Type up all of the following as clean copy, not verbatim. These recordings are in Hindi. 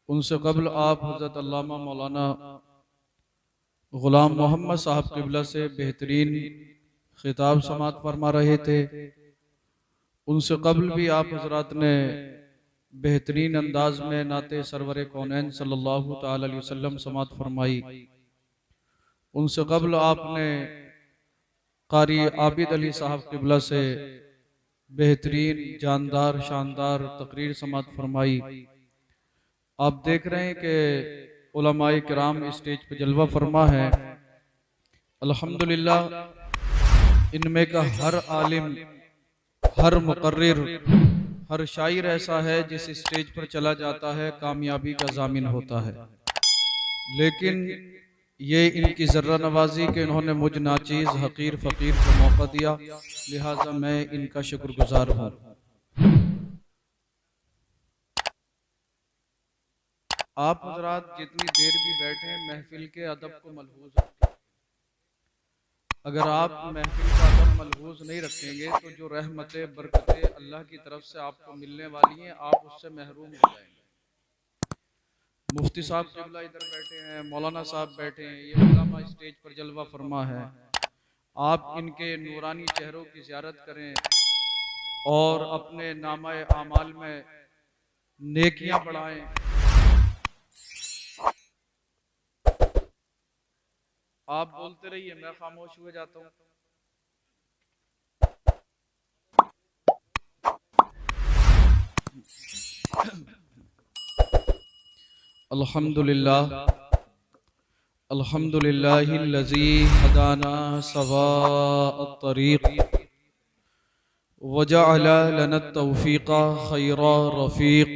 उनसे कबल आप हज़रत अल्लामा मौलाना ग़ुलाम मोहम्मद साहब क़िबला से बेहतरीन खिताब समात फरमा रहे थे। उनसे कबल भी आप हजरात ने बेहतरीन अंदाज में नाते सरवर कौनैन सल्लल्लाहु ताला अलैहि वसल्लम समात फरमाई। उनसे कबल आपने कारी आबिद अली साहब क़िबला से बेहतरीन जानदार शानदार तकरीर समात फरमाई। आप देख रहे हैं कि उलमाए किराम स्टेज पर जलवा फरमा है। अल्हम्दुलिल्लाह, इनमें का हर आलिम, हर मुकर्रिर, हर शायर ऐसा है जिस स्टेज पर चला जाता है कामयाबी का जामिन होता है। लेकिन ये इनकी ज़र्रा नवाजी के इन्होंने मुझ नाचीज़ हकीर फ़कीर को मौका दिया, लिहाजा मैं इनका शुक्रगुजार हूँ। आप हजरात जितनी देर भी बैठे महफिल के अदब को मलहूज रखें। अगर आप महफिल का अदब मलहूज नहीं रखेंगे तो जो रहमतें बरकतें अल्लाह की तरफ से आपको मिलने वाली हैं, आप उससे महरूम हो जाएंगे। मुफ्ती साहब क़िबला इधर बैठे हैं, मौलाना साहब बैठे हैं, ये उलमा स्टेज पर जलवा फरमा है। आप इनके नूरानी चेहरों की ज़ियारत करें और अपने नामाए आमाल में नेकियां बढ़ाएं। आप बोलते रहिए, मैं खामोश हुए जाता हूँ। अल्हम्दुलिल्लाह, अल्हम्दुलिल्लाहिल्लज़ी हदाना सवाअत-तरीक़ वजअल लना तौफ़ीक़ा खैरा रफ़ीक़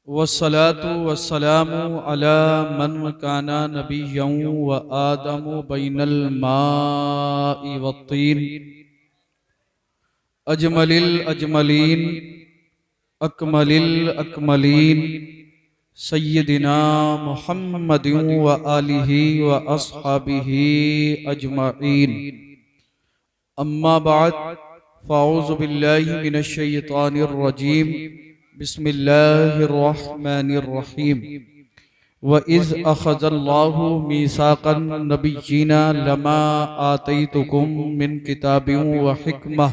वस्सलातु वस्सलामु अला मन काना नबिय्यन व आदमु बैनल माइ वत्तीन अजमलिल अजमलीन अकमलिल अकमलीन सय्यदिना मुहम्मदिन व आलिहि व अस्हाबिहि अजमईन। अम्मा बाद, फ़अऊज़ु बिल्लाहि मिनश शैतानिर रजीम। बिस्मिल्लाहिर्रहमानिर्रहीम। व इज़ अख़ज़ल्लाहु मीसाक़न नबिय्यीना लमा आतैतुकुम मिन किताबिन व हिकमह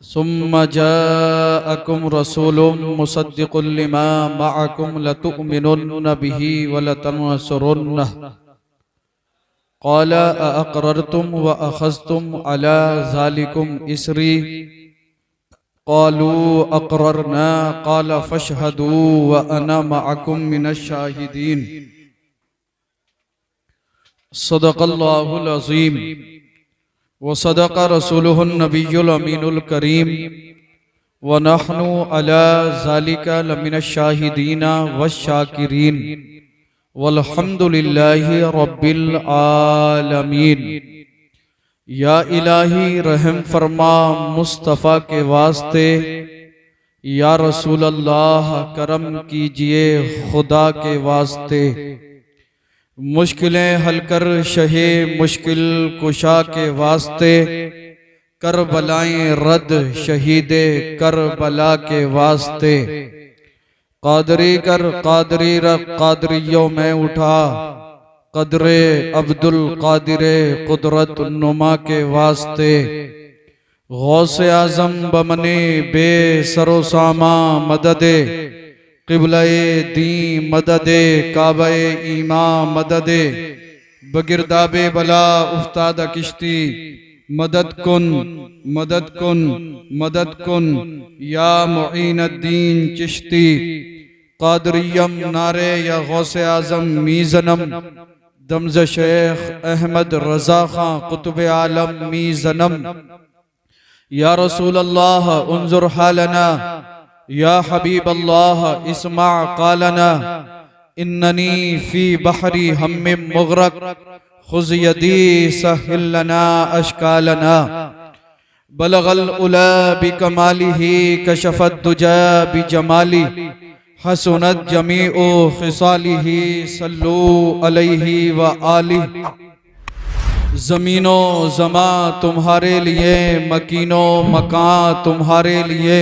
सुम्मा जाअकुम रसूलुम मुसद्दिक़ुल लिमा मअकुम लतुअमिनुन्न बिही व लतंसुरुन्नह क़ाल अअक़ररतुम व अख़ज़्तुम अला ज़ालिकुम इसरी क़ालू अक़ररना क़ाल फ़शहदू व अना मअकुम मिनश शाहिदीन। सदक़ल्लाहुल अज़ीम व सदक़ रसूलुहुन नबियुल अमीनुल करीम व नहनु अला ज़ालिका लमिनश शाहिदीना वश्शाकिरीन वल्हम्दुलिल्लाहि रब्बिल आलमीन। या इलाही रहम फरमा मुस्तफ़ा के वास्ते, या रसूल अल्लाह करम कीजिए खुदा के वास्ते। मुश्किलें हल कर शहे मुश्किल कुशा के वास्ते, करबलाएं रद शहीदे करबला के वास्ते। कादरी कर कादरी रख कादरियों में उठा, कदरे अब्दुल कादिरे कुदरत नुमा के वास्ते। गौसे आजम बमने बे सरोसामा मददे, क़िबले दी मददे काबे ईमा मददे। बगिरदाबे बला उफ्ताद किश्ती, मदद कुन मदद कुन मदद कुन या मुईनुद्दीन चिश्ती। कादरियम नारे या गौसे आजम मीज़नम, दमज़ शेख अहमद रज़ा खां कुतुब आलम मीज़नम। या रसूल अल्लाह उन्जुर हालना, या हबीब अल्लाह इस्मा क़ालना। इन्ननी फ़ी बहरी हम्मिम मुग़रक़, खुज़ यदी सहिल लना अश्कालना। बलगल उला बिकमालिही कशफत दुजा बिजमाली, हसनत जमीउ खिसालिही सल्लू अलैहि व आलिहि। ज़मीनो ज़मा तुम्हारे लिए, मकीनो मकां तुम्हारे लिए।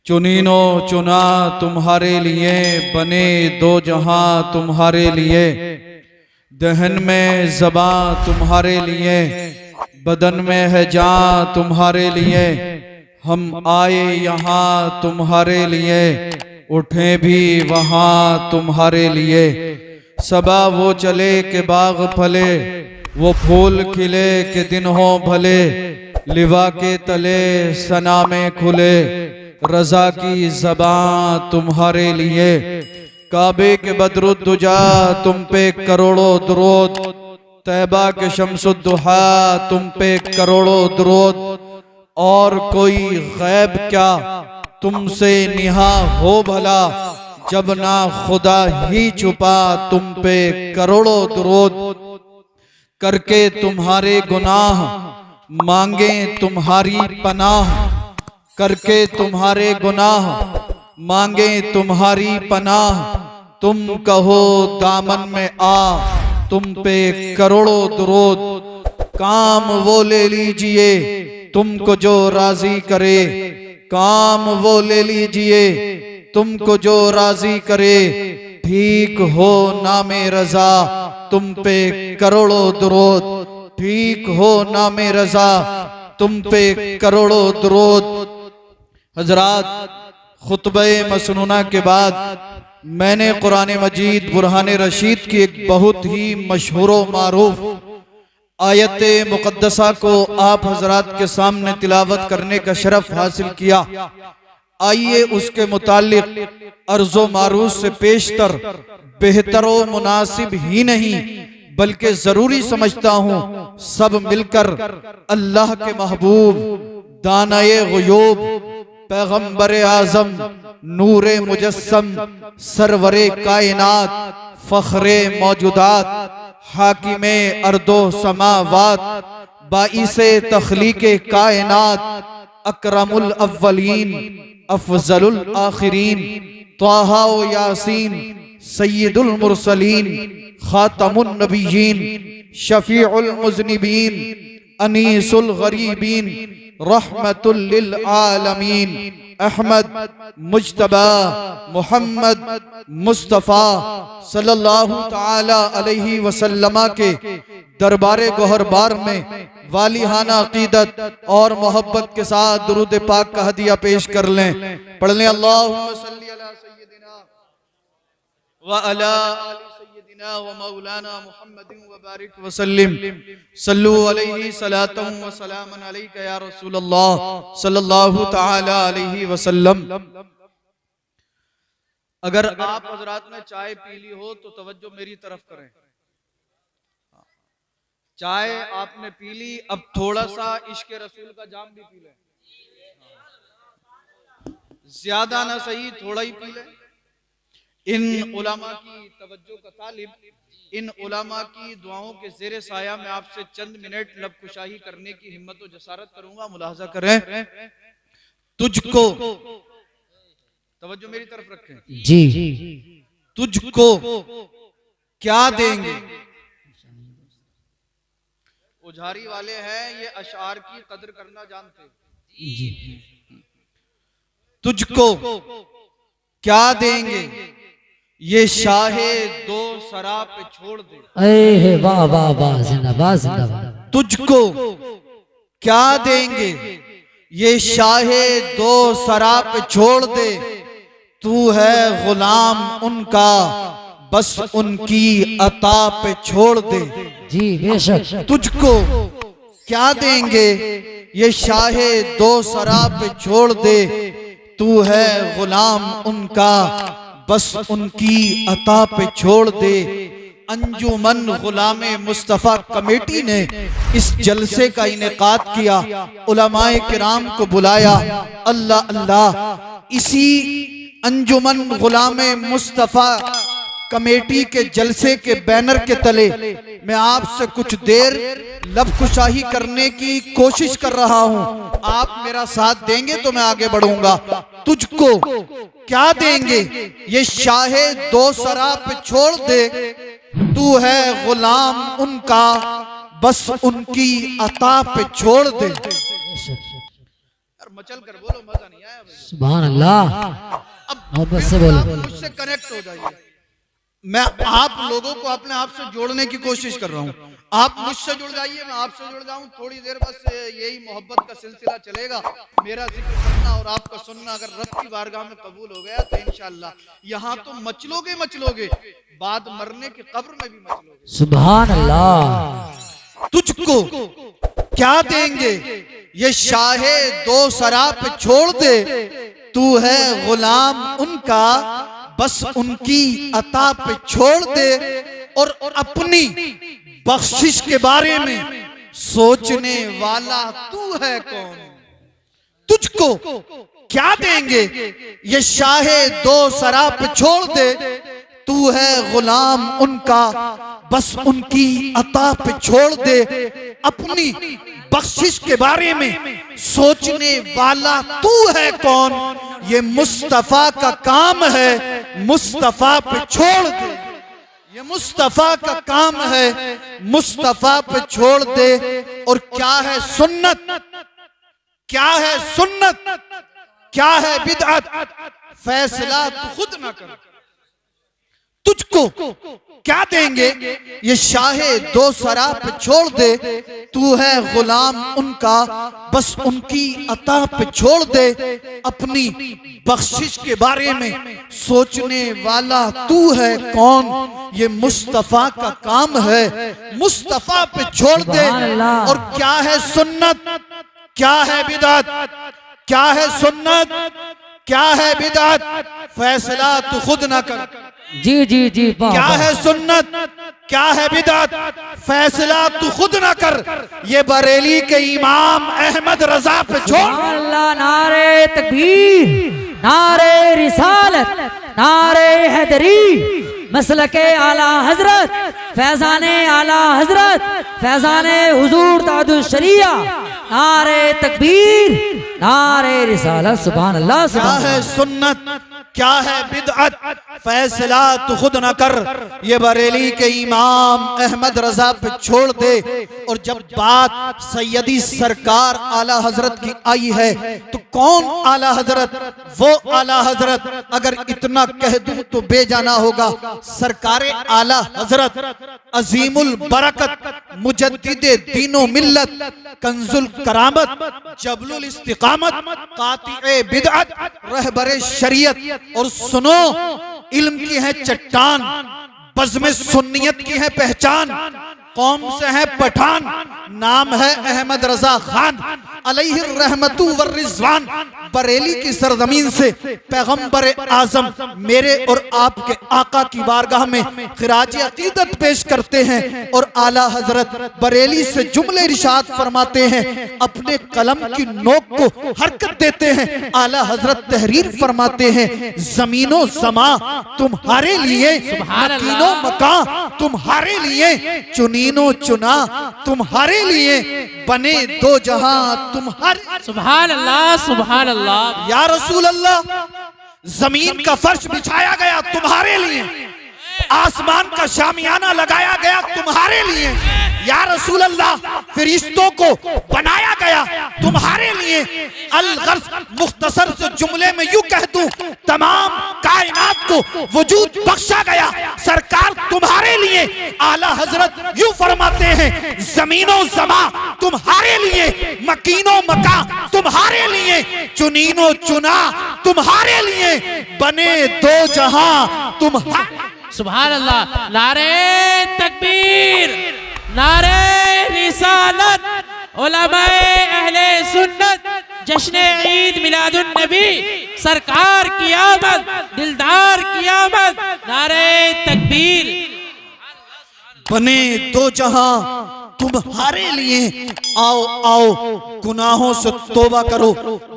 चुनीनो चुना तुम्हारे लिए, बने दो जहां तुम्हारे लिए, दहन में ज़बां तुम्हारे लिए, बदन में है जान तुम्हारे लिए। हम आए यहाँ तुम्हारे लिए, उठे भी वहाँ तुम्हारे लिए। सबा वो चले के बाग फले, वो फूल खिले के दिन हो भले, लिवा के तले सना में खुले, रजा की ज़बां तुम्हारे लिए। काबे के बदरुद्दुजा तुम पे करोड़ों दुरूद, तैबा के शम्सुद्दुहा तुम पे करोड़ों दुरूद। और कोई गैब क्या तुमसे निहा हो भला, जब ना खुदा ही छुपा तुम पे करोड़ों दुरूद। करके तुम्हारे गुनाह मांगे तुम्हारी पनाह, करके तुम्हारे गुनाह मांगे तुम्हारी पनाह। तुम कहो दामन में आ तुम पे करोड़ों दुरूद। काम वो ले लीजिए तुमको जो राजी करे, काम वो ले लीजिए तुमको जो राजी करे। ठीक हो नामे रजा तुम पे करोड़ों दुरूद, ठीक हो नामे रजा तुम पे करोड़ों दुरूद। हजरात, खुतबे मसनूना के बाद मैंने कुरान मजीद बुरहान रशीद की एक बहुत ही मशहूर मारूफ आयत मुकद्दसा को आप हजरात के सामने तिलावत करने का शरफ हासिल किया। आइए उसके मुतालिक अर्जो मारूफ से पेशतर, बेहतर व मुनासिब ही नहीं बल्कि जरूरी समझता हूँ सब मिलकर अल्लाह के महबूब, दानाए गुयूब, पैगम्बर आजम, नूरे मुजस्सम, सरवरे कायनात, फखरे मौजूदात, हाकिमे अर्दो समावात, बाइसे तख्लीके कायनात, अकरमुल अव्वलीन अफजलुल आखिरीन, त्वाहा व यासीन, सय्यदुल मुरसलीन, खातमुन नबिय्यीन, शफीउल मुज़निबीन, अनीसुल गरीबीन, रहमतुल लिल आलमीन, अहमद मुज्तबा मोहम्मद मुस्तफ़ा सल्लल्लाहु ताला अलैहि वसल्लम के दरबारे गोहरबार में वालिहाना अकीदत और मोहब्बत के साथ दुरूद पाक का हदिया पेश कर लें। पढ़ लें अल्लाहुम्मा सल्ली अला सय्यिदिना व अला आलि सय्यिदिना व मौलाना मुहम्मदिन व बारिक व सल्लिम। सल्लु अलैहि सलातन व सलामन अलैका या रसूलल्लाह सल्लल्लाहु ताला अलैहि वसल्लम। अगर आप हजरात ने चाय पी ली हो तो तवज्जो मेरी तरफ करें। चाय आपने पी ली, अब थोड़ा सा इश्क रसूल का जाम भी पी लें। ज्यादा ना सही, थोड़ा ही पी लें। इन उलमा की तवज्जो का तालिब, इन उलमा की दुआओं के ज़ेरे साया में आपसे चंद मिनट लब कुशाही करने की हिम्मत और जसारत करूंगा। मुलाहजा करें। तुझको, तवज्जो मेरी तरफ रखें जी, तुझको क्या देंगे। उजारी वाले हैं, ये अशार की कदर करना जानते जी। तुझको क्या देंगे ये शाहे दो सरा पे छोड़ दे। वाह वाह वाह, जिंदाबाद जिंदाबाद। तुझको क्या देंगे ये शाहे दो सरा पे छोड़ दे। तू है गुलाम उनका, बस उनकी अता पे छोड़ दे जी बेशक। तुझको क्या देंगे ये शाहे दो सरा पे छोड़ दे। तू है गुलाम उनका, बस उनकी अता पे छोड़ दे। अंजुमन गुलामे मुस्तफ़ा कमेटी ने इस जलसे का इनेकाद किया, उलमाए किराम को बुलाया। अल्लाह अल्लाह, इसी अंजुमन गुलामे मुस्तफ़ा कमेटी के जलसे के बैनर के तले मैं आपसे कुछ देर लबकुशाही करने की कोशिश कर रहा हूं। आप मेरा साथ देंगे तो मैं आगे बढ़ूंगा। तुझको क्या देंगे ये शाहे दो सरा पे छोड़ दे। तू है गुलाम उनका, बस उनकी अता पे छोड़ दे। मचल कर बोलो, मजा नहीं आया भाई। सुभान अल्लाह। अब मोहब्बत से बोलो। आप मुझसे कनेक्ट हो जाइए। मैं आप लोगों को अपने आप से जोड़ने की कोशिश कर रहा हूँ, आप मुझसे जुड़ जाइए, मैं आपसे जुड़ जाऊं। थोड़ी देर बस यही मोहब्बत का सिलसिला चलेगा, मेरा जिक्र करना और आपका सुनना अगर रब की बारगाह में कबूल हो गया तो इंशाअल्लाह यहाँ तो मचलोगे मचलोगे, बाद मरने की कब्र में भी मचलोगे। सुभान अल्लाह। तुझको क्या देंगे ये शाहे दो सरा पे छोड़ दे, तू है गुलाम उनका बस उनकी अता पे छोड़ दे, और अपनी बख्शिश के बारे में सोचने वाला तू है कौन। तुझको क्या देंगे ये शाहे दो सरा पे छोड़ दे, तू है गुलाम उनका बस उनकी अता पे छोड़ दे, अपनी बख्शिश के बारे में सोचने वाला तू है कौन। ये मुस्तफा का काम है, मुस्तफा पे छोड़ दे, ये मुस्तफा का काम है, मुस्तफा पे छोड़ दे। और क्या है सुन्नत, क्या है सुन्नत, क्या है बिदअत, फैसला तू खुद ना कर। तुझको क्या देंगे ये शाहे दो सरा पे छोड़ दे, तू है गुलाम उनका बस उनकी अता पे छोड़ दे, अपनी बख्शिश के बारे में सोचने वाला तू है कौन। ये मुस्तफा का काम है, मुस्तफा पे छोड़ दे। और क्या है सुन्नत, क्या है बिदअत, क्या है सुन्नत, क्या है बिदअत, फैसला तू खुद ना कर। जी जी जी। क्या है सुन्नत, क्या है बिदअत, फैसला तू खुद ना कर। ये बरेली के इमाम अहमद रजा पे छोड़। अल्लाह। नारे तकबीर, नारे रिसालत, नारे हैदरी, मसलके आला हजरत, फैजाने आला हजरत, फैजाने हुजूर ताजुल शरिया, नारे तकबीर, नारे रिसालत। सुभान अल्लाह। क्या है सुन्नत, क्या है बिदअत, फैसला तू खुद न कर। ये बरेली के इमाम अहमद रजा पे छोड़ दे। और जब बात सैयदी सरकार आला हजरत की आई है तो कौन आला हजरत, वो आला हजरत अगर इतना कह दूं तो बेजाना होगा। सरकारे आला हजरत अजीमुल बरकत, मुजद्दिदे दीनो मिल्लत, कंजुल करामत, जबलुल इस्तिकामत, कातिए बिदअत, रहबरे शरीयत। और सुनो, इल्म की है चट्टान, बज़्म सुन्नियत की है पहचान, कौम से है पठान, नाम है अहमद रजा खान अलैहि रहमतु व रिज़वान। बरेली की सरजमीन से पैगंबर आजम मेरे और आपके आका की बारगाह में खिराज अकीदत पेश करते हैं। और आला हजरत बरेली से जुमले इरशाद फरमाते हैं, अपने कलम की नोक को हरकत देते हैं। आला हजरत तहरीर फरमाते हैं, जमीनो समा तुम्हारे लिए, मकीनो मका तुम्हारे लिए, चुनीनो चुना तुम्हारे लिए, बने दो जहां तुम्हारे। सुभान अल्लाह, सुभान अल्लाह। या रसूल अल्लाह, जमीन का फर्श बिछाया गया तुम्हारे लिए, आसमान का शामियाना लगाया गया तुम्हारे लिए। या रसूल अल्लाह, फरिश्तों को बनाया गया तुम्हारे लिए। अल-गर्ज़ मुख्तसर से जुमले में यूं कह दूं, तमाम कायनात को वजूद बख्शा गया सरकार तुम्हारे लिए। आला हजरत यूं फरमाते हैं, जमीनो जमा तुम्हारे लिए, मकीनो मका तुम्हारे लिए, चुनीनो चुना तुम्हारे लिए, बने दो जहां तुम्हारे। सुभान अल्लाह। नारे तकबीर, नारे रिसालत, उलमाए अहले सुन्नत, जश्न ईद मिलादुन नबी, सरकार की आमद, दिलदार की आमद, नारे तकबीर। बने दो जहां तुम्हारे लिए। आओ आओ गुनाहों से तौबा करो,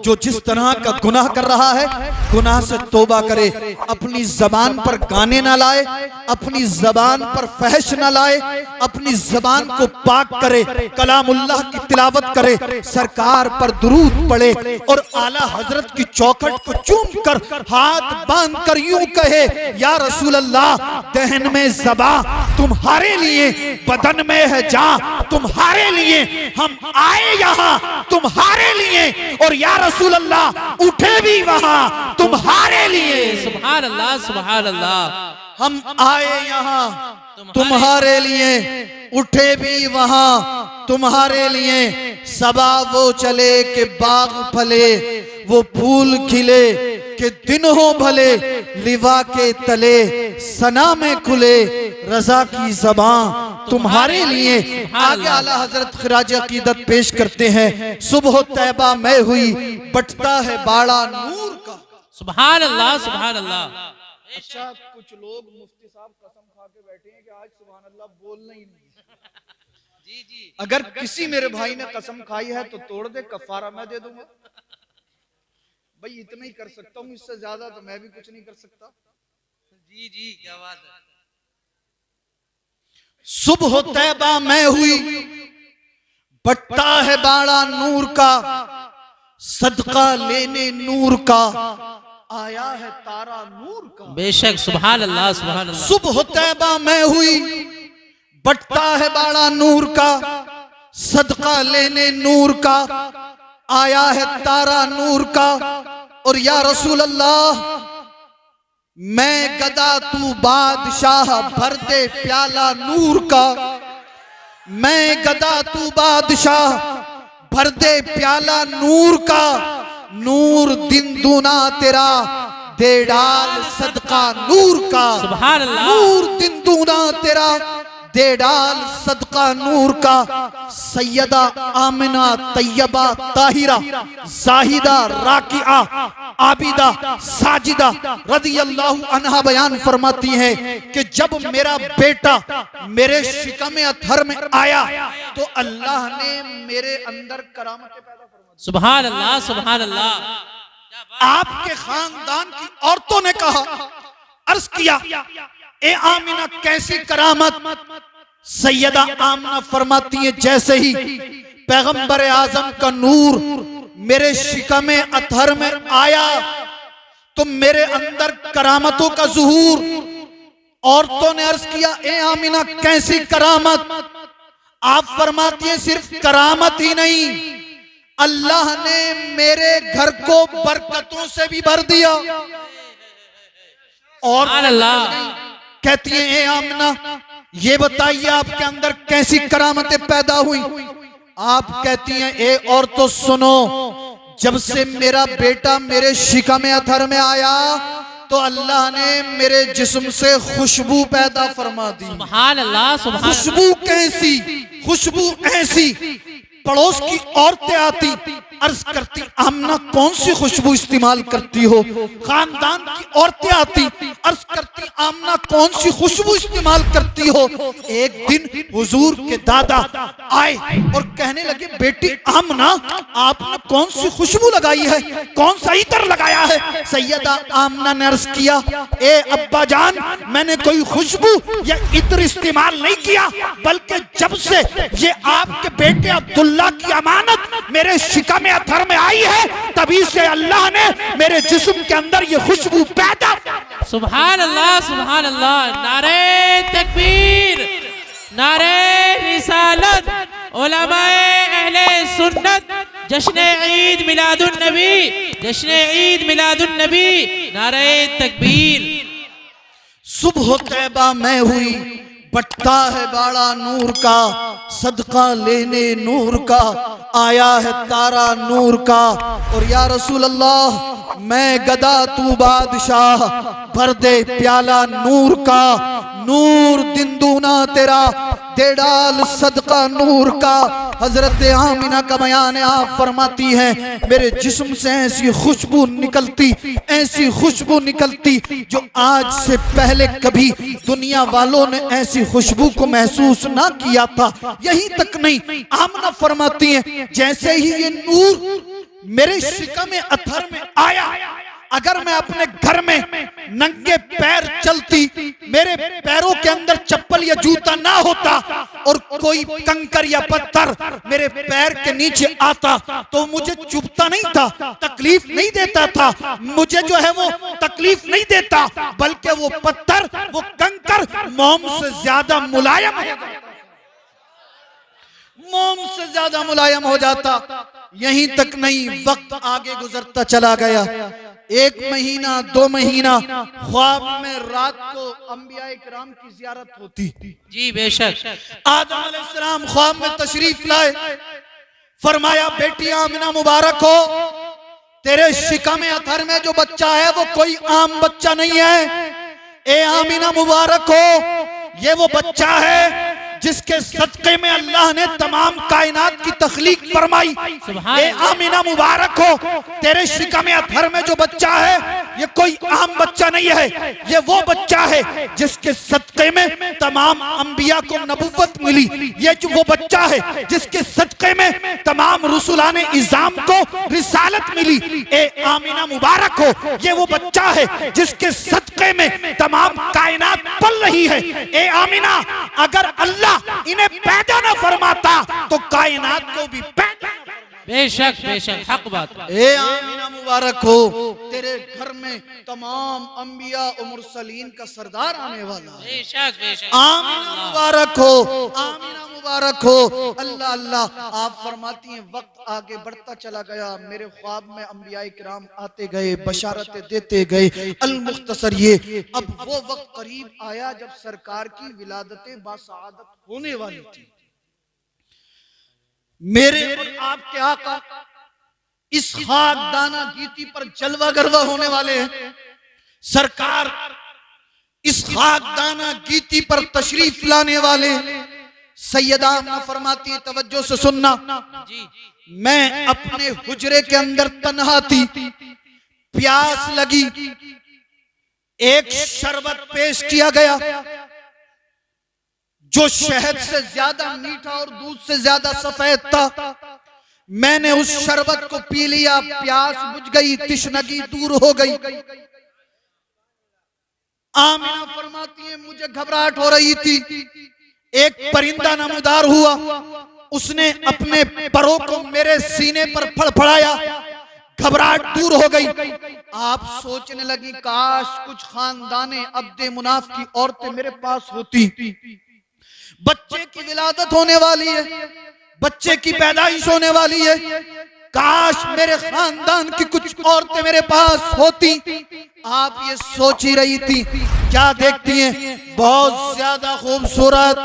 जो जिस तरह का गुनाह कर रहा है गुनाह से तौबा करे। अपनी जबान पर गाने ना लाए, अपनी जबान पर फहश ना लाए, अपनी जबान को पाक करे, कलामुल्लाह की तिलावत करे, सरकार पर दुरूद पढ़े और आला हजरत की चौखट को चूम कर हाथ बांध कर यूं कहे, या रसूल अल्लाह, दहन में ज़बा तुम्हारे लिए, बदन में है जान तुम्हारे लिए, हम आए यहाँ तुम्हारे लिए, और या रसूल अल्लाह उठे भी वहां तुम्हारे लिए। सुभान अल्लाह, सुभान अल्लाह। हम आए यहाँ तुम्हारे लिए, उठे भी वहां तुम्हारे लिए। सबा वो चले कि बाग फले, वो फूल खिले कि दिन हो भले, लिवा के तले सना में खुले, रजा की ज़बां तुम्हारे लिए। आगे आला हजरत खिराज अकीदत पेश करते हैं। सुबह तैबा में हुई, बटता है बाड़ा नूर का। सुभान अल्लाह, सुभान अल्लाह। अच्छा, कुछ लोग मुफ्ती साहब कसम खा के बैठे हैं कि आज सुभान अल्लाह बोलना ही नहीं। जी जी, अगर किसी मेरे भाई ने कसम खाई है तो तोड़ दे, कफारा मैं दे दूंगा। भाई इतना ही कर सकता हूँ, इससे ज्यादा तो मैं भी कुछ नहीं कर सकता। जी जी, क्या बात है। सुबह तैबा में हुई, बटता है बाड़ा नूर का, सदका लेने नूर का, आया है तारा नूर का। बेशक, सुभान अल्लाह, सुभान अल्लाह। सुबह तैबा में हुई, बटता है बाड़ा नूर का, सदका लेने नूर का, आया है तारा नूर का। और या रसूल अल्लाह, मैं गदा तू बादशाह, भर दे प्याला नूर का। मैं गदा तू बादशाह, भर दे प्याला नूर का। नूर दिन दूना तेरा, दे डाल सदका नूर का। सुभान अल्लाह। नूर दिन दूना तेरा, दे डाल सदका नूर का। सैयदा आमिना तैयबा ताहिरा, जाहिदा राकिआ आबिदा साजिदा रदी अल्लाह अन्हा बयान फरमाती है कि जब मेरा बेटा मेरे शिकम अथर में आया तो अल्लाह ने मेरे अंदर करामतें पैदा फरमाई। सुभान अल्लाह, सुभान अल्लाह। आपके खानदान की औरतों ने कहा, अर्ज किया, ए आमिना कैसी करामत। सैयदा आमिना फरमाती है, जैसे ही पैगंबर आजम का नूर मेरे शिकमे अथर में आया तो मेरे अंदर करामतों का ज़ुहूर। औरतों ने अर्ज किया, ए आमिना कैसी करामत। आप फरमाती है, सिर्फ करामत ही नहीं, अल्लाह ने मेरे घर को बरकतों से भी भर दिया। और कहती है, ए आमिना ये बताइए आपके अंदर कैसी करामतें पैदा हुई। आप कहती हैं, ए और तो सुनो, जब से मेरा बेटा मेरे शिकमे अथर में आया तो अल्लाह ने मेरे जिस्म से खुशबू पैदा फरमा दी। सुभान अल्लाह, सुभान। खुशबू कैसी, खुशबू ऐसी। पड़ोस की औरतें आती, अर्ज करती, आमना कौन सी खुशबू इस्तेमाल करती हो। खानदान की औरतें आती, अर्ज करती, आमना कौन सी खुशबू इस्तेमाल करती हो। एक दिन हुजूर के दादा आए और कहने लगे, बेटी आमना आपने कौन सी खुशबू लगाई है, कौन सा इत्र लगाया है। सैयदा आमना ने अर्ज किया, ए अब्बा जान, मैंने कोई खुशबू या इत्र इस्तेमाल नहीं किया, बल्कि जब से ये आपके बेटे अब्दुल्ला की अमानत मेरे शिकमे अथर में आई है तभी से अल्लाह ने मेरे जिस्म के अंदर ये खुशबू पैदा। सुभान अल्लाह, सुभान अल्लाह। नारे तकबीर, नारे रिसालत, उलमाए अहले सुन्नत, जश्न ईद मिलादुन नबी, जश्न ईद मिलादुन नबी, नारे तकबीर। सुबह तैबा में हुई, बटता है बाड़ा नूर का, सदका लेने नूर का, आया है तारा नूर का। और या रसूल अल्लाह, मैं गदा तू बादशाह, भर दे प्याला नूर का। नूर दिन दूना तेरा, दे डाल सदका नूर का। हजरत आमिना का बयान है, आप फरमाती हैं, मेरे जिस्म से ऐसी खुशबू निकलती, ऐसी खुशबू निकलती जो आज से पहले कभी दुनिया वालों ने ऐसी खुशबू को महसूस ना किया था। यही तक नहीं, आमिना फरमाती हैं, जैसे ही ये नूर मेरे शिकमे अथर में आया, अगर मैं अपने घर में नंगे पैर चलती, मेरे पैरों के अंदर चप्पल या जूता ना होता और कोई कंकर या पत्थर मेरे पैर के नीचे आता तो मुझे चुभता नहीं था, तकलीफ नहीं देता था। मुझे जो है वो तकलीफ नहीं देता, बल्कि वो पत्थर, वो कंकर मोम से ज्यादा मुलायम है। मोम से ज्यादा मुलायम हो जाता। यहीं तक नहीं, वक्त आगे गुजरता चला गया। 1 महीना 2 महीना ख्वाब में रात को अंबिया किराम की जियारत होती। जी बेशक। आदम अलैहिस्सलाम ख्वाब में तशरीफ लाए, फरमाया बेटी आमिना मुबारक हो, तेरे शिकम अथर में जो बच्चा है वो कोई आम बच्चा नहीं है। ए आमिना मुबारक हो, ये वो बच्चा है जिसके सदक़े में अल्लाह ने तमाम कायनात की तख्लीक फरमाई। ए आमिना मुबारक हो, तेरे शिकम अथर में जो बच्चा है ये कोई आम बच्चा नहीं है, ये वो बच्चा है जिसके सदक़े में तमाम अंबिया को नबुव्वत मिली। ये जो वो बच्चा है जिसके सदक़े में तमाम रुसुलाने इज़ाम को रिसालत मिली। ए आमिना मुबारक हो, ये वो बच्चा है जिसके सदक़े में तमाम कायनात पल रही है। ए आमिना, अगर अल्लाह इन्हें पैदा न फरमाता तो कायनात को भी पैदा। बेशक बेशक, हक बात। ए आमिना मुबारक हो, तेरे घर में तमाम अंबिया और मुरसलीन का सरदार आने वाला है। बेशक बेशक। आमिना मुबारक हो, आमिना मुबारक हो। अल्लाह अल्लाह। आप फरमाती हैं वक्त आगे बढ़ता चला गया, मेरे ख्वाब में अंबिया किराम आते गए, बशारतें देते गए। अल मुख्तसर ये, अब वो वक्त करीब आया जब सरकार की विलादत बासआदत होने वाली थी। मेरे और आपके आका इस खाकदाना गीती पर जलवा गरवा होने वाले हैं। सरकार इस खाकदाना गीती पर तशरीफ लाने वाले। सैयदा आमना फरमाती है, तवज्जो से सुनना, मैं अपने हुजरे के अंदर तन्हा थी, प्यास लगी, एक शरबत पेश किया गया जो शहद से ज्यादा मीठा और दूध से ज्यादा सफेद था। मैंने उस शरबत को पी लिया, प्यास बुझ गई, तिश्नगी दूर हो गई। आमिना फरमाती है, मुझे घबराहट हो रही थी। एक परिंदा नमदार हुआ, उसने अपने परों को मेरे सीने पर फड़फड़ाया, घबराहट दूर हो गई। आप सोचने लगी, काश कुछ खानदाने अब्दे मुनाफ की औरतें मेरे पास होती। बच्चे की विलादत होने वाली है, बच्चे की पैदाइश होने वाली है, काश मेरे खानदान की कुछ औरतें मेरे पास होती। आप ये सोच ही रही थी। क्या देखती हैं? बहुत ज्यादा खूबसूरत,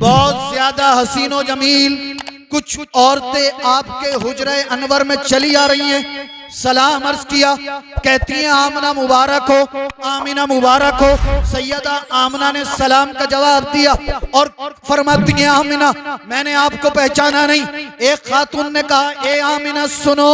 बहुत ज्यादा हसीनो जमील कुछ औरतें आपके हुजरे अनवर में चली आ रही हैं। सलाम अर्ज किया, कहती हैं आमना मुबारक हो, आमिना मुबारक हो। सैयदा आमना ने सलाम का जवाब दिया और फरमाती हैं, आमिना मैंने आपको पहचाना नहीं। एक खातून ने कहा, ए आमिना सुनो,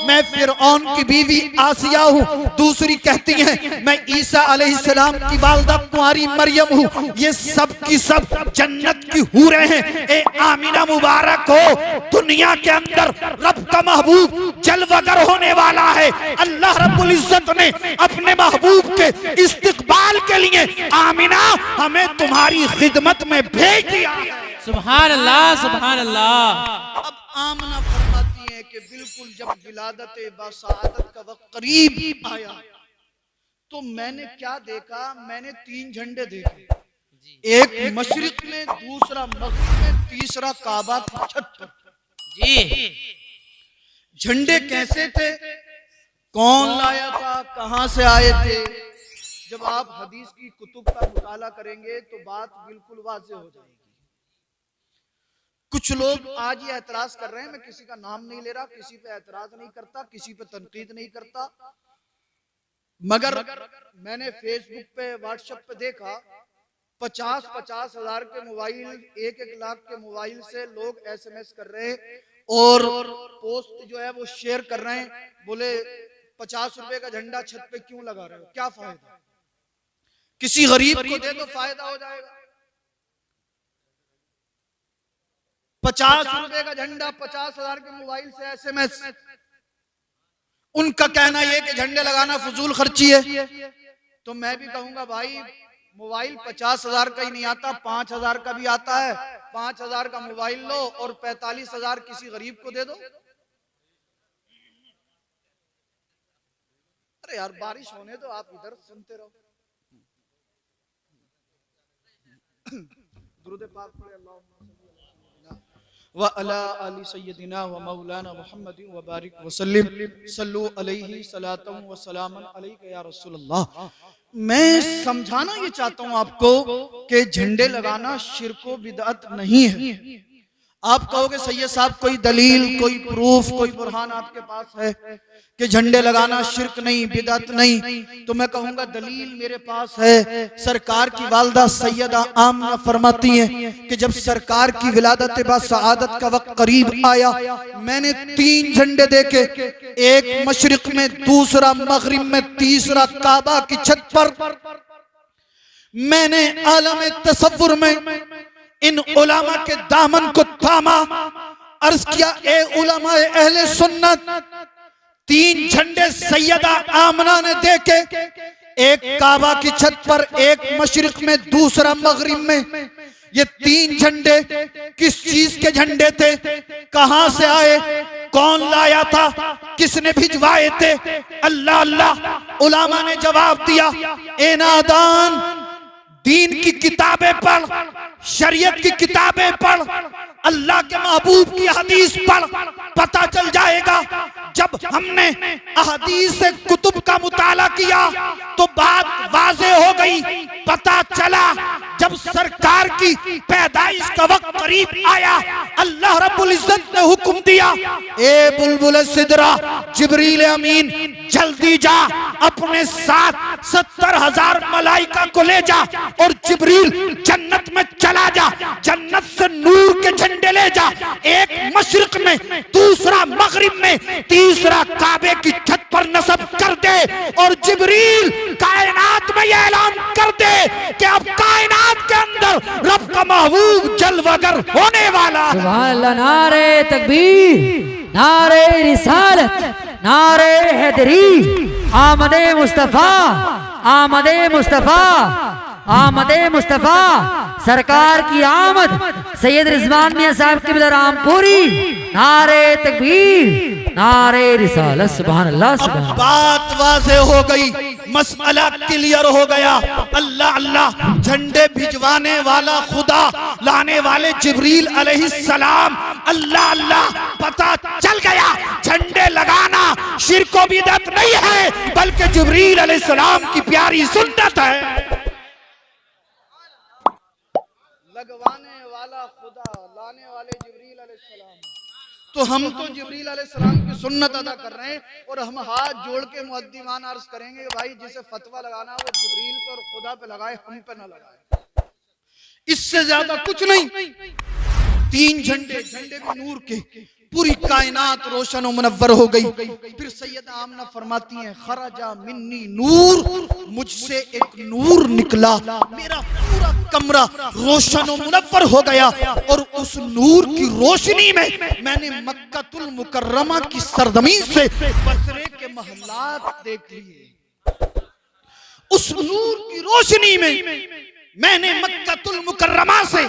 मैं फिरौन की बीवी आसिया हूँ। दूसरी कहती है, मैं ईसा अलैहिस्सलाम की वालिदा कुंवारी मरियम हूँ। ये सब की सब जन्नत की हूरें हैं। ए आमिना मुबारक हो, दुनिया के अंदर रब का महबूब जलवागर होने वाला है। अल्लाह रब्बुल इज्जत ने अपने महबूब के इस्तिकबाल के लिए आमिना हमें तुम्हारी खिदमत में भेज दिया। सुभान अल्लाह, सुभान अल्लाह। अब आमना फरमाती है कि बिल्कुल जब विलादत बासआदत का वक्त करीब आया तो मैंने क्या देखा? मैंने 3 झंडे देखे, एक मशरिक में, दूसरा मगरिब में, तीसरा काबा की छत पर। जी, झंडे कैसे थे, कौन लाया था, कहां से आए थे? जब आप हदीस की कुतुब का मुताला करेंगे तो बात बिल्कुल वाज़ेह हो जाएगी। कुछ लोग आज ये एतराज कर रहे हैं, मैं किसी का नाम नहीं ले रहा, किसी पे एतराज नहीं करता, किसी पे तनकीद नहीं करता, मगर मैंने फेसबुक पे, व्हाट्सएप पे देखा 50-50 हजार के मोबाइल, 1-1 लाख के मोबाइल से लोग SMS कर रहे हैं और पोस्ट जो है वो शेयर कर रहे हैं। बोले 50 रुपए का झंडा छत पे क्यों लगा रहे हो, क्या फायदा? किसी गरीब को दे दो, फायदा हो जाएगा। 50 रुपए का झंडा, 50 हजार के मोबाइल से SMS। उनका कहना यह कि झंडे लगाना फजूल खर्ची है। तो मैं भी कहूंगा भाई, मोबाइल 50 हजार का ही नहीं आता, 5 हजार का भी आता है। 5 हजार का मोबाइल लो और 45 हजार किसी गरीब को दे दो। अरे यार बारिश होने दो, आप इधर सुनते रहो। दुरूद पाक पढ़े, अल्लाहुम्मा व अला आलि सय्यदिना व मौलाना मुहम्मद व बारिक वसल्लिम सल्लु अलैहि सलातम व सलामन अलैका या रसूलल्लाह। मैं समझाना ये चाहता हूं आपको कि झंडे लगाना शिर्क व बिदअत नहीं है। आप कहोगे सैयद साहब कोई दलील, कोई प्रूफ, कोई बुरहान आपके पास है कि झंडे लगाना शिर्क नहीं, बिदअत नहीं? तो मैं कहूंगा दलील मेरे पास है। सरकार की वालदा सैयदा आमना फरमाती हैं कि जब सरकार की विलादत बा सआदत का वक्त करीब आया, मैंने 3 झंडे देखे, एक मशरिक में, दूसरा मगरिब में, तीसरा काबा की छत पर। मैंने आलम तसव्वुर में इन उलमा के दामन को थामा, अर्ज किया ए उलमा अहले सुन्नत, 3 झंडे सैयदा आमना ने देखे, एक काबा की छत पर, एक मशरिक में, दूसरा मगरिब में। ये 3 झंडे किस चीज के झंडे थे? कहां से आए? कौन लाया था? किसने भिजवाए थे? अल्लाह अल्लाह। उलमा ने जवाब दिया, ए नादान, दीन की किताबें पढ़, शरीयत की किताबें पढ़, अल्लाह के महबूब की हदीस पढ़, पता चल जाएगा। जब हमने अहदीस कुतुब का मुताला किया तो बात वाज़े हो गई। पता चला जब सरकार की पैदाइश का वक्त करीब आया, अल्लाह रब्बुल इज्जत ने हुक्म दिया, ए बुलबुल सिदरा, जिब्रील अमीन, जल्दी जा, अपने साथ 70,000 मलाइका को ले जा और जिब्रील जन्नत में चला जा, जन्नत से नूर के झंडे ले जा, एक मशरिक में, दूसरा मगरिब में, तीसरा काबे की छत पर नस्ब कर दे और जिब्रील कायनात में यह ऐलान कर दे कि अब कायनात के अंदर रब का महबूब जलवागर होने वाला। सुभान अल्लाह। नारे तकबीर, नारे रिसालत, नारे हैदरी, आमदे मुस्तफा, आमदे मुस्तफा, आमदे मुस्तफा, सरकार की आमद, सैयद रिजवान मियां साहब की रामपुरी। नारे तकबीर, नारे रिसालत। सुभान अल्लाह, सुभान अल्लाह। बात वाज़े हो गई, मसला क्लियर हो गया। अल्लाह अल्लाह, झंडे भिजवाने वाला खुदा, लाने वाले जिब्रील अलैहिस्सलाम। अल्लाह अल्लाह, पता चल गया झंडे लगाना शिर्क व बिदअत नहीं है, बल्कि जिब्रील अलैहिस्सलाम की प्यारी सुन्नत है। लगवाने वाला खुदा, लाने वाले जिब्रील अलैहिस्सलाम। तो हम तो जिब्रील अलैहिस्सलाम की सुन्नत अदा कर रहे हैं और हम हाथ जोड़ के मुअद्दिमान अर्ज करेंगे कि भाई जिसे फतवा लगाना वो जिब्रील पे और खुदा पे लगाए, हम पे ना लगाए। इससे ज्यादा कुछ नहीं। 3 झंडे, झंडे भी नूर के, पूरी कायनात रोशन और मुनव्वर हो गई। फिर सैयदा आमना फरमाती हैं, खरजा मिन्नी नूर, मुझसे एक नूर निकला, मेरा पूरा कमरा रोशन और मुनव्वर हो गया। और उस नूर की रोशनी में मैंने मक्कातुल मुकर्रमा की सरजमीन से बसरे के महल्लात देख लिए। उस नूर की रोशनी में मैंने मक्कातुल मुकर्रमा से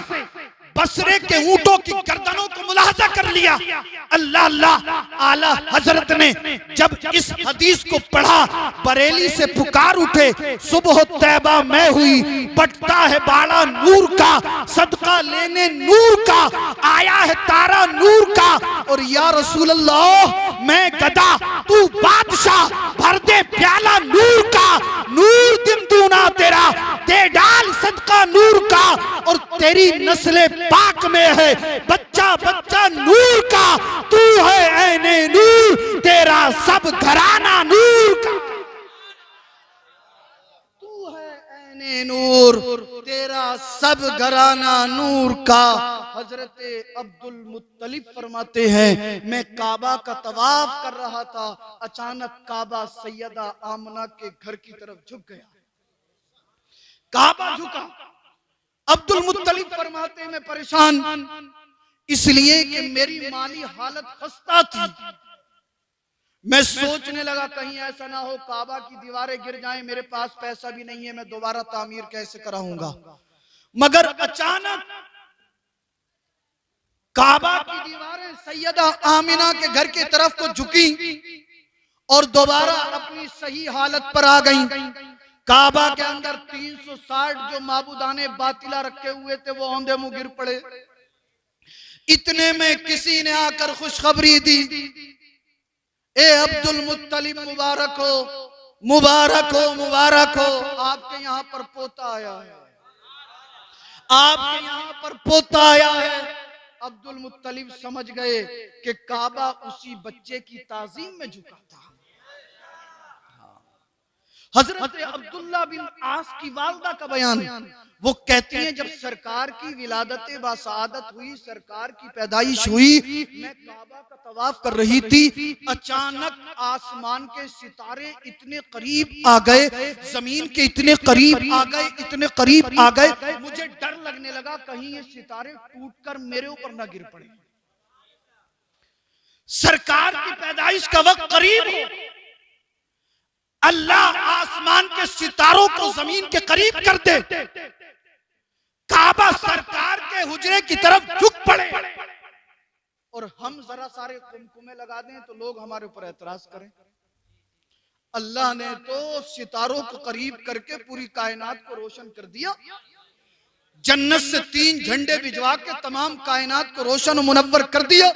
बसरे के ऊंटों की गर्दनों को मुलाहजा कर लिया। अल्लाह अल्लाह, आला हजरत ने जब इस हदीस को पढ़ा, बरेली से पुकार उठे, सुबह तैबा में हुई, बटता है बाड़ा नूर का, सदका लेने नूर का, आया है तारा नूर का। और या रसूल अल्लाह, मैं गदा, तू बादशाह, भर दे प्याला नूर का, नूर दिन दूना तेरा, दे डाल सदका नूर का। और तेरी नस्ले पाक में है बच्चा बच्चा नूर का, तू है ऐने नूर, तेरा सब घराना नूर का। तू है ऐने नूर, तेरा सब घराना नूर का। हजरत अब्दुल मुत्तलिब फरमाते हैं, मैं काबा का तवाफ कर रहा था, अचानक काबा सैयदा आमना के घर की तरफ झुक गया। काबा झुका। अब्दुल मुत्तलिब फरमाते हैं, मैं परेशान इसलिए कि मेरी माली हालत खस्ता थी। मैं सोचने लगा कहीं ऐसा ना हो काबा की दीवारें गिर जाएं, मेरे पास पैसा भी नहीं है, मैं दोबारा तामीर कैसे कराऊंगा। मगर अचानक काबा की दीवारें सैयदा आमिना के घर की तरफ को झुकी और दोबारा अपनी सही हालत पर आ गई। काबा के अंदर 360 जो माबूदाने बातिला रखे हुए थे वो औंधे मुंह गिर पड़े। इतने में किसी ने आकर खुशखबरी दी, ए अब्दुल मुत्तलिब मुबारक हो, मुबारक हो, मुबारक हो, आपके यहाँ पर पोता आया है, आपके यहाँ पर पोता आया है। अब्दुल मुत्तलिब समझ गए कि काबा उसी बच्चे की ताजीम में झुका था। हजरत अब्दुल्ला बिन आस की वालदा का बयान, वो कहती हैं जब सरकार की विलादत बासआदत हुई, सरकार की पैदाइश हुई, मैं काबा का तवाफ कर रही थी, अचानक आसमान के सितारे इतने करीब आ गए, जमीन के इतने करीब आ गए, इतने करीब आ गए, मुझे डर लगने लगा कहीं ये सितारे टूटकर मेरे ऊपर न गिर पड़े। सरकार की पैदाइश का वक्त करीब हो, अल्लाह आसमान के सितारों को जमीन के करीब कर दे, काबा सरकार के हुजरे की तरफ झुक पड़े और हम जरा सारे कुमकुमे लगा दें तो लोग हमारे ऊपर एतराज करें। अल्लाह ने तो सितारों को करीब करके पूरी कायनात को रोशन कर दिया। जन्नत से 3 झंडे भिजवा के तमाम कायनात को रोशन और मुनव्वर कर दिया।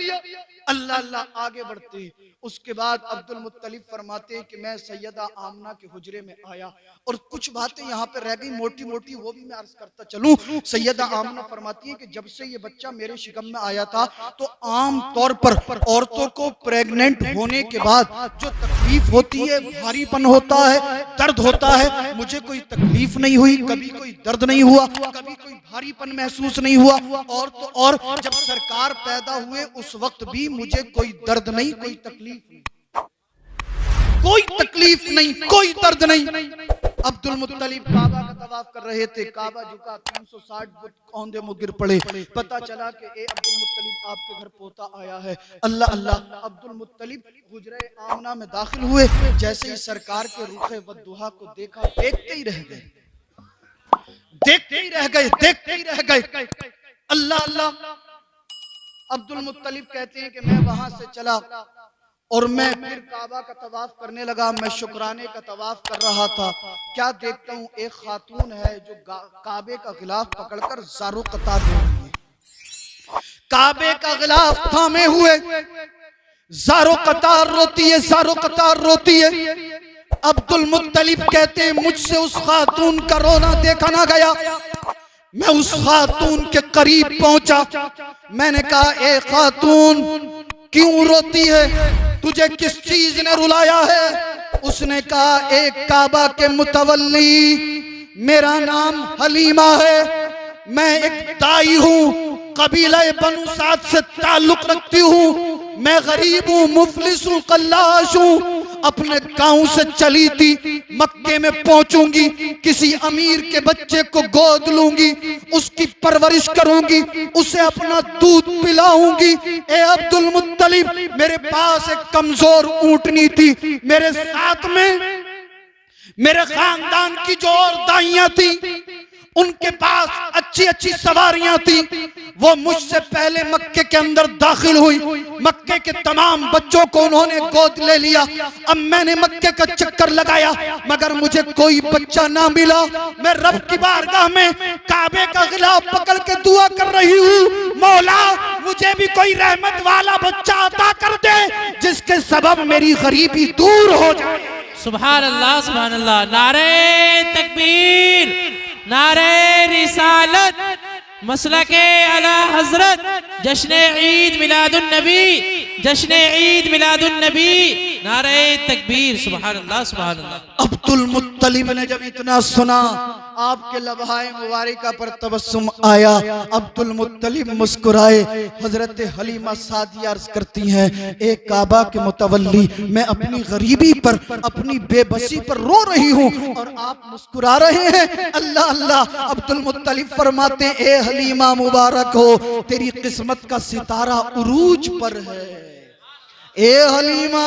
अल्लाह अल्लाह आगे बढ़ते, उसके बाद अब्दुल मुत्तलिब फरमाते कि मैं सैयदा आमना के हुजरे में आया और कुछ बातें यहाँ पे रह गई मोटी मोटी, वो भी मैं अर्ज करता चलूं। सैयदा आमना फरमाती है कि जब से ये बच्चा मेरे शिकम में आया था तो आम तौर पर औरतों को प्रेग्नेंट होने के बाद जो तकलीफ होती है, भारीपन होता है, दर्द होता है, मुझे कोई तकलीफ नहीं हुई, कभी कोई दर्द नहीं हुआ, कभी कोई भारीपन महसूस नहीं हुआ। और तो और जब सरकार पैदा हुए उस वक्त भी मुझे कोई दर्द नहीं, कोई तकलीफ नहीं, कोई तकलीफ नहीं, कोई दर्द नहीं। अब्दुल मुत्तलिब काबा का तवाफ कर रहे थे, काबा झुका, 360 बुत औंधे मुंह गिर पड़े। पता चला कि ए अब्दुल मुत्तलिब आपके घर पोता आया है। अल्लाह अल्लाह, अब्दुल मुत्तलिब हुजरे आमना में दाखिल हुए, जैसे ही सरकार के रुखे वद्दुहा को देखा, देखते ही रह गए, देखते ही रह गए, देखते ही रह गए। अल्लाह अल्लाह, अब्दुल मुत्तलिब कहते हैं कि मैं वहां से चला और मैं फिर काबा का तवाफ करने लगा। मैं शुक्राने का तवाफ कर रहा था, क्या देखता हूँ एक खातून है जो काबे का गिलाफ पकड़कर ज़ारो कतार रो रही है। काबे का गिलाफ थामे हुए ज़ारो कतार रोती है, ज़ारो कतार रोती है। अब्दुल मुत्तलिब कहते हैं मुझसे उस खातून का रोना देखा ना गया। मैं उस खातून के करीब पहुंचा, मैंने कहा ए खातून क्यों रोती है, तुझे किस चीज ने रुलाया है? उसने कहा एक काबा के मुतवल्ली, मेरा नाम हलीमा है, मैं एक दाई हूँ, कबीला बनु साद से ताल्लुक रखती हूँ, मैं गरीब हूँ, मुफलिस हूँ, कल्लाश हूँ, अपने गांव से चली थी, मक्के में पहुंचूंगी, किसी अमीर के बच्चे को गोद लूंगी, उसकी परवरिश करूंगी, उसे अपना दूध पिलाऊंगी। ए अब्दुल मुत्तलिब, मेरे पास एक कमजोर ऊंटनी थी, मेरे साथ में मेरे खानदान की जो और दाइयां थी उनके पास अच्छी अच्छी सवारियां थी, वो मुझसे पहले मक्के के अंदर दाखिल हुई, मक्के के तमाम बच्चों को उन्होंने गोद ले लिया। अब मैंने मक्के का चक्कर लगाया मगर मुझे कोई बच्चा ना मिला। मैं रब की बारगाह में काबे का गिलाफ पकड़ के दुआ कर रही हूँ, मौला मुझे भी कोई रहमत वाला बच्चा अता कर दे जिसके सबब मेरी गरीबी दूर हो जाए। सुभान अल्लाह, सुभान अल्लाह। नारे तकबीर, नारे रिसालत, मसलके आला हजरत, जश्न ईद मिलादुन नबी, जश्न ईद मिलादुन नबी, नारे तकबीर, सुभान अल्लाह, सुभान अल्लाह। अब्दुल मुत्तलिब ने जब इतना सुना, आपके लबहाए मुबारका पर तबस्सुम आया, अब्दुल मुत्तलिब मुस्कुराए। हजरत हलीमा सादिया अर्ज करती हैं, एक काबा के मुतवल्ली, मैं अपनी गरीबी पर, अपनी बेबसी पर रो रही हूँ और आप मुस्कुरा रहे हैं। अल्लाह अल्लाह। अब्दुल मुत्तलिब फरमाते, ए हलीमा मुबारक हो, तेरी किस्मत का सितारा उरूज पर है। ए हलीमा,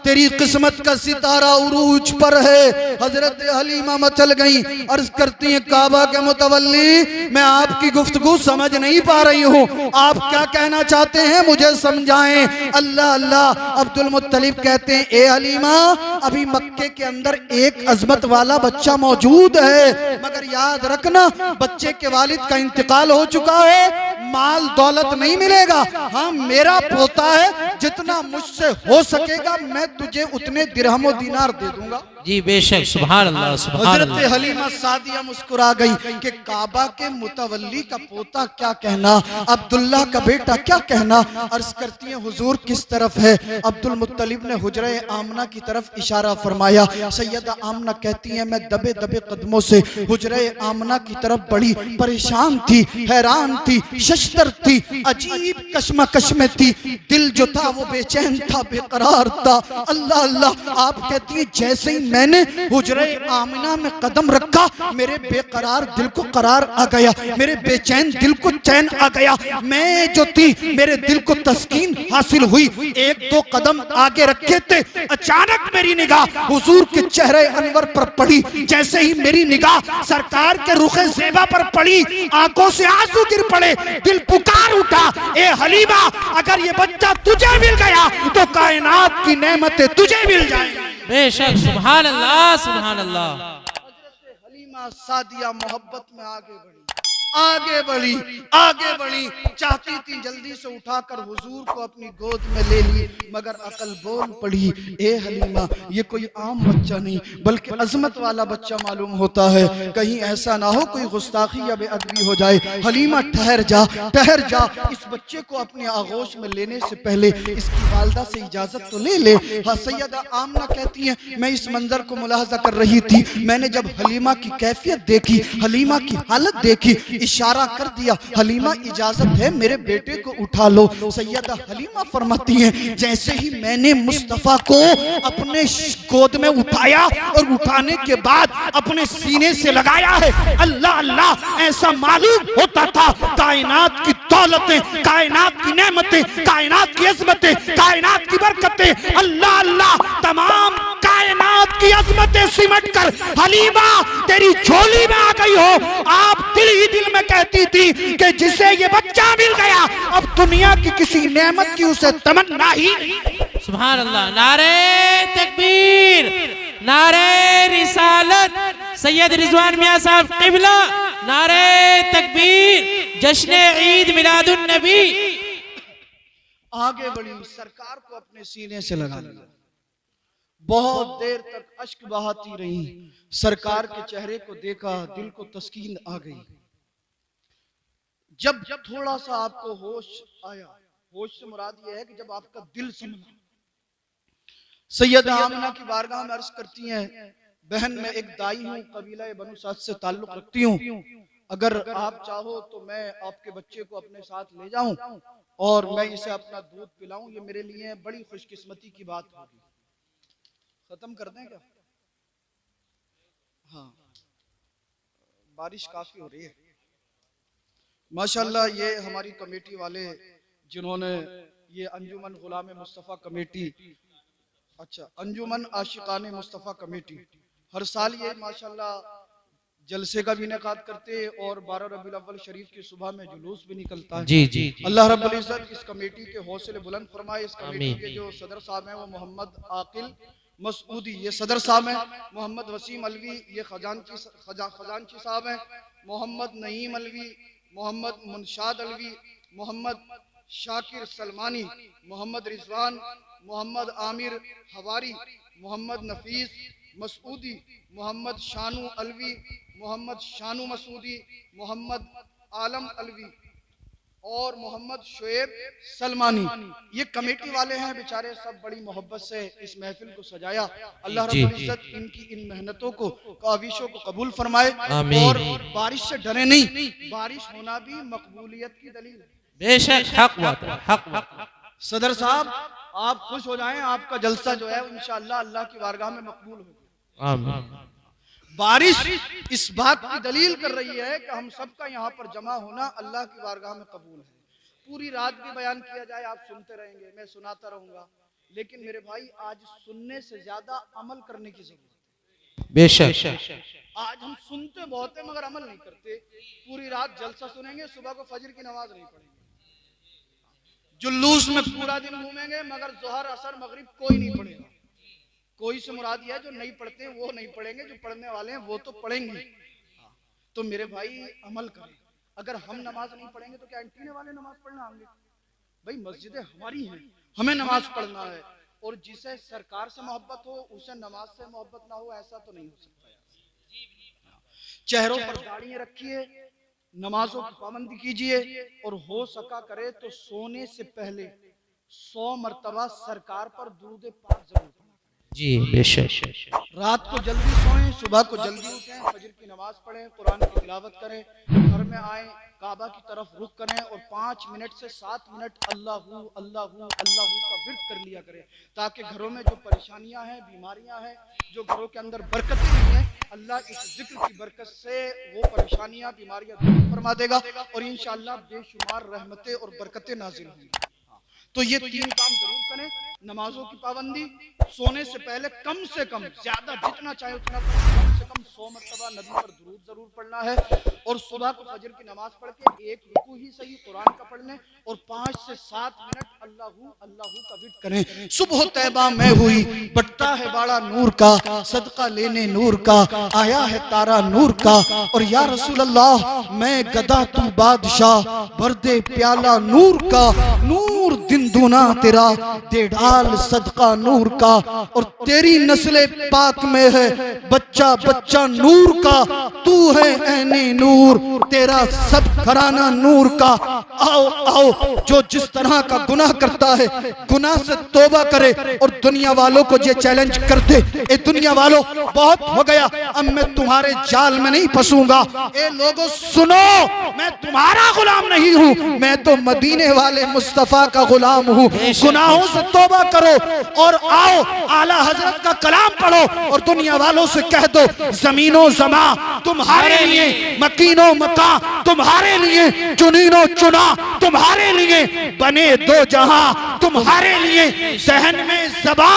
तेरी किस्मत का सितारा उरूज पर है। हजरत हलीमा मचल गई, अर्ज करती हैं, काबा के मुतवल्ली, मैं आपकी गुफ्तगू समझ नहीं पा रही हूँ, आप क्या कहना चाहते हैं, मुझे समझाएं। अल्लाह अल्लाह। अब्दुल मुत्तलिब कहते हैं, ए हलीमा, अभी मक्के के अंदर एक अजमत वाला बच्चा मौजूद है, मगर याद रखना बच्चे के वालिद का इंतकाल हो चुका है, माल दौलत नहीं मिलेगा। हाँ, मेरा पोता है, जितना मुझसे हो सकेगा मैं तुझे उतने दिरहम दीनार दे दूंगा। जी बेशक, सुभान अल्लाह सुभान हजरत अल्लाह। हलीमा सादिया मुस्कुरा गई कि काबा के मुतवल्ली का पोता क्या कहना, अब्दुल्ला का बेटा क्या कहना। अर्ज करती है हुजूर किस तरफ है? अब्दुल मुत्तलिब ने हुजरे आमना की तरफ इशारा फरमाया। सैयदा आमना कहती है मैं दबे दबे कदमों से हुजरे आमना की तरफ बढ़ी, परेशान थी, हैरान थी, शशतर थी, अजीब कश्मकश में थी, दिल जो था वो बेचैन था, बेकरार था। अल्लाह अल्लाह, आप कहती है जैसे ही मैंने हुजरे आमिना में कदम रखा मेरे बेकरार दिल को करार आ गया, मेरे बेचैन दिल को चैन आ गया। मैं जो थी मेरे दिल को तस्कीन हासिल हुई। एक दो कदम आगे रखे थे, अचानक मेरी निगाह हुजूर के चेहरे अनवर पर पड़ी। जैसे ही मेरी निगाह सरकार के रुखे ज़ेबा पर पड़ी, आंखों से आंसू गिर पड़े, दिल पुकार उठा, ए हलीमा अगर ये बच्चा तुझे मिल गया तो कायनात की नेमतें तुझे मिल जाएंगी। बेशक, सुभान अल्लाह सुभान अल्लाह। हलीमा सादिया मोहब्बत में आगे बढ़ी, आगे बढ़ी, आगे बढ़ी। चाहती थी जल्दी से उठाकर हुजूर को अपनी गोद में ले ली, मगर अकल बोल पड़ी, ए हलीमा ये कोई आम बच्चा नहीं बल्कि अजमत वाला बच्चा मालूम होता है, कहीं ऐसा ना हो कोई गुस्ताखी या बेअदबी हो जाए। हलीमा ठहर जा, ठहर जा, इस बच्चे को अपने आगोश में लेने से पहले इसकी वालदा से इजाजत तो ले ले। हाँ, सैयदा आमना कहती है मैं इस मंजर को मुलाहजा कर रही थी, मैंने जब हलीमा की कैफियत देखी, हलीमा की हालत देखी, इशारा कर दिया हलीमा इजाजत है मेरे बेटे को उठा लो। सैयदा हलीमा फरमाती हैं जैसे ही मैंने मुस्तफा को अपने गोद में उठाया और उठाने के बाद अपने सीने से लगाया है, अल्लाह अल्लाह ऐसा मालूम होता था कायनात की दौलतें, कायनात की नेमतें, कायनात की अजमतें, कायनात की बरकतें, अल्लाह अल्लाह तमाम कायनात की अजमतें सिमट कर हलीमा तेरी झोली में आ गई हो। आप दिल ही दिल में कहती थी कि जिसे ये बच्चा मिल गया अब दुनिया की किसी नेमत की उसे तमन्ना ही नहीं। सुभान अल्लाह। नारे तकबीर, नारे रिसालत, सैयद रिजवान मियां साहब क़िबला, नारे तकबीर, जश्न ईद मिलादुन नबी। आगे बढ़ी, सरकार को अपने सीने से लगा लिया, बहुत देर तक अश्क बहाती रही। सरकार के चेहरे को देखा, दिल को तस्कीन आ गई। जब थोड़ा सा आपको होश आया, होश से मुराद यह है कि जब आपका दिल संभला, सैयदा आमिना की बारगाह में अर्ज करती हैं बहन मैं एक दाई हूँ, कबीला बनु साद से ताल्लुक रखती हूँ, अगर आप चाहो तो मैं आपके बच्चे को अपने साथ ले जाऊं और मैं इसे अपना दूध पिलाऊं, ये मेरे लिए बड़ी खुशकिस्मती की बात होगी। खत्म कर दें क्या? हाँ, बारिश काफी हो रही है माशाल्लाह। ये हमारी कमेटी वाले जिन्होंने ये अंजुमन गुलाम मुस्तफ़ा कमेटी, अच्छा अंजुमन आशिकाने मुस्तफ़ा कमेटी, हर साल ये माशाल्लाह जलसे का भी इनेकाद करते और 12 रबीउल अव्वल शरीफ की सुबह में जुलूस भी निकलता है। जी जी, अल्लाह रब्बुल इज्जत इस कमेटी के हौसले बुलंद फरमाए। इस कमेटी के जो सदर साहब हैं वो मोहम्मद आकिल मसूदी, ये सदर साहब हैं। मोहम्मद वसीम अलवी ये खजानची साहब हैं। मोहम्मद नईम अलवी, मोहम्मद मुनशाद अलवी, मोहम्मद शाकिर सलमानी, मोहम्मद रिजवान, मोहम्मद आमिर हवारी, मोहम्मद नफीस मसूदी, मोहम्मद शानू अलवी, मोहम्मद शानू मसूदी, मोहम्मद आलम अलवी और मोहम्मद शुएब सलमानी। ये कमेटी वाले हैं बेचारे, सब बड़ी मोहब्बत से इस महफिल को सजाया। अल्लाह रब्बुल इज्जत इनकी इन मेहनतों को, काविशों को कबूल फरमाए और बारिश से डरे नहीं, बारिश होना भी मकबूलियत की दलील है। बेशक हक बात है, हक बात है। सदर साहब आप खुश हो जाएं, आपका जलसा जो है इंशाअल्लाह अल्लाह की बारगाह में मकबूल होगा। आमीन। बारिश इस बात की दलील कर रही है कि हम सबका यहाँ पर जमा होना अल्लाह की बारगाह में कबूल है। पूरी रात भी बयान किया जाए आप सुनते रहेंगे, मैं सुनाता रहूंगा, लेकिन मेरे भाई आज सुनने से ज्यादा अमल करने की जरूरत है। बेशक आज हम सुनते बहुत है मगर अमल नहीं करते। पूरी रात जलसा सुनेंगे, सुबह को फजर की नमाज नहीं पढ़ेंगे, जुलूस में पूरा दिन घूमेंगे मगर जोहर असर मगरिब कोई नहीं पढ़ेगा। कोई से मुराद यह है जो नहीं पढ़ते वो नहीं पढ़ेंगे, जो पढ़ने वाले हैं वो तो पढ़ेंगे। तो मेरे भाई अमल करें, अगर हम नमाज नहीं पढ़ेंगे तो क्या एंटीने वाले नमाज पढ़ना आएंगे? भाई मस्जिदें हमारी हैं, हमें नमाज पढ़ना है। और जिसे सरकार से मोहब्बत हो उसे नमाज से मोहब्बत ना हो, ऐसा तो नहीं हो सकता यार। चेहरों पर दाढ़ियां रखिए, नमाजों की पाबंदी कीजिए, और हो सका करे तो सोने से पहले 100 मरतबा सरकार पर दुरूद पाक जरूर पढ़ें। जी बेशक। रात को जल्दी सोएं, सुबह को जल्दी उठें, फजर की नमाज पढ़ें, कुरान की तिलावत करें, घर में आए काबा की तरफ रुख करें और 5 मिनट से 7 मिनट अल्लाहू अल्लाहू अल्लाहू का विर्द कर लिया करें, ताकि घरों में जो परेशानियां हैं, बीमारियां हैं, जो घरों के अंदर बरकतें नहीं है, अल्लाह इस जिक्र की बरकत से वो परेशानियां, बीमारियां दूर फरमा देगा और इंशाअल्लाह बेशुमार रहमतें और बरकतें नाजिल होंगी। तो ये 3 काम जरूर करें, नमाजों की पाबंदी, सोने से पहले कम से कम, ज्यादा जितना चाहे उतना कम से कम 100 मरतबा नबी पर दुरूद जरूर पढ़ना है, और सुबह को फजर की नमाज पढ़ के 1 रुकू ही सही कुरान का पढ़ लें और 5 से 7 मिनट अल्लाहू अल्लाहू का विर्द करें। सुबह तैबा में हुई, बटता है बाड़ा नूर का, सदका लेने नूर का, आया है तारा नूर का, और या रसूल अल्लाह मैं गदा तू बादशाह, भर दे प्याला नूर का, नूर दिन दूना तेरा, दे डाल सदका नूर का, और तेरी नस्ले पाक में है बच्चा बच्चा नूर का, तू है ऐने नूर, तेरा सब घराना नूर का। आओ आओ, जो जिस तरह का गुनाह करता है गुनाह से तौबा करे, और दुनिया वालों को ये चैलेंज कर दे, ए दुनिया वालों बहुत हो गया, अब मैं तुम्हारे जाल में नहीं फंसूंगा। ए लोगों सुनो, मैं तुम्हारा गुलाम नहीं हूँ, मैं तो मदीने वाले मुस्तफा का गुलाम हूँ। गुनाहों से तौबा करो और आओ आला हजरत का कलाम पढ़ो, और दुनिया वालों से कह दो जमीनो जमा तुम्हारे लिए, मकीनो मका तुम्हारे लिए, चुनीनो चुना तुम्हारे लिए, बने दो जहां तुम्हारे लिए, सहन में ज़बा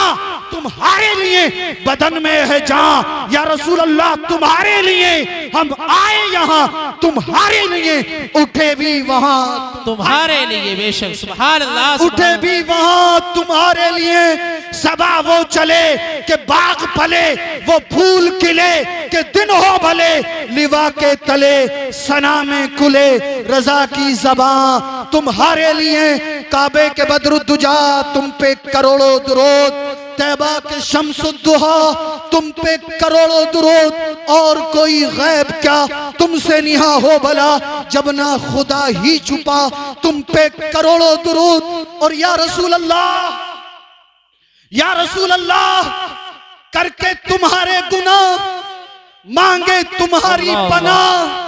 तुम्हारे लिए, बदन में है जान, या रसूल अल्लाह तुम्हारे लिए हम आए यहाँ, तुम्हारे लिए उठे भी वहाँ तुम्हारे लिए। बेशक सुभान अल्लाह। उठे भी वहाँ तुम्हारे लिए, सबा वो चले के बाग फले, वो फूल खिले के दिन हो भले, लिवा के तले सना में कुले, रजा की ज़बां तुम्हारे लिए, काबे के बदरुद्दुजा तुम पे करोड़ों दुरूद, तैबा के शम्सुद्दुहा तुम पे करोड़ों दुरूद, और कोई गैब क्या तुमसे निहा हो भला, जब ना खुदा ही छुपा तुम पे करोड़ों दुरूद। और या रसूल अल्लाह, या रसूल अल्लाह, करके तुम्हारे गुनाह मांगे तुम्हारी पनाह,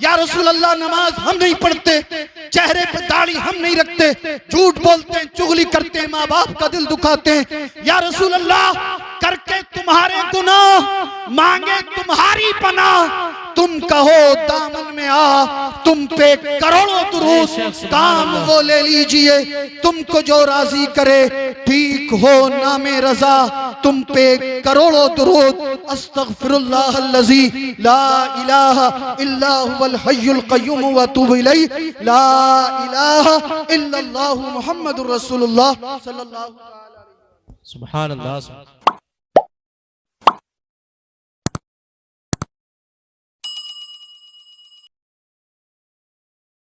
या रसूल अल्लाह नमाज हम नहीं पढ़ते, चेहरे पे दाढ़ी हम नहीं रखते, झूठ बोलते हैं, चुगली करते हैं, माँ बाप का दिल दुखाते हैं, या रसूल अल्लाह करके तुम्हारे गुनाह मांगे तुम्हारी पनाह, तुम कहो दामन में आ तुम पे करोड़ों दुरूद, काम वो ले लीजिए तुमको जो राजी करे, ठीक हो नामे रजा तुम पे करोड़ों दुरूद। अस्तगफिरुल्लाह अल्लज़ी ला इलाहा इल्ला हुवल हय्युल क़य्यूम व अतूबु इलैहि, ला इलाहा इल्लल्लाहु मुहम्मदुर रसूलुल्लाह सल्लल्लाहु अलैहि वसल्लम। सुभान अल्लाह।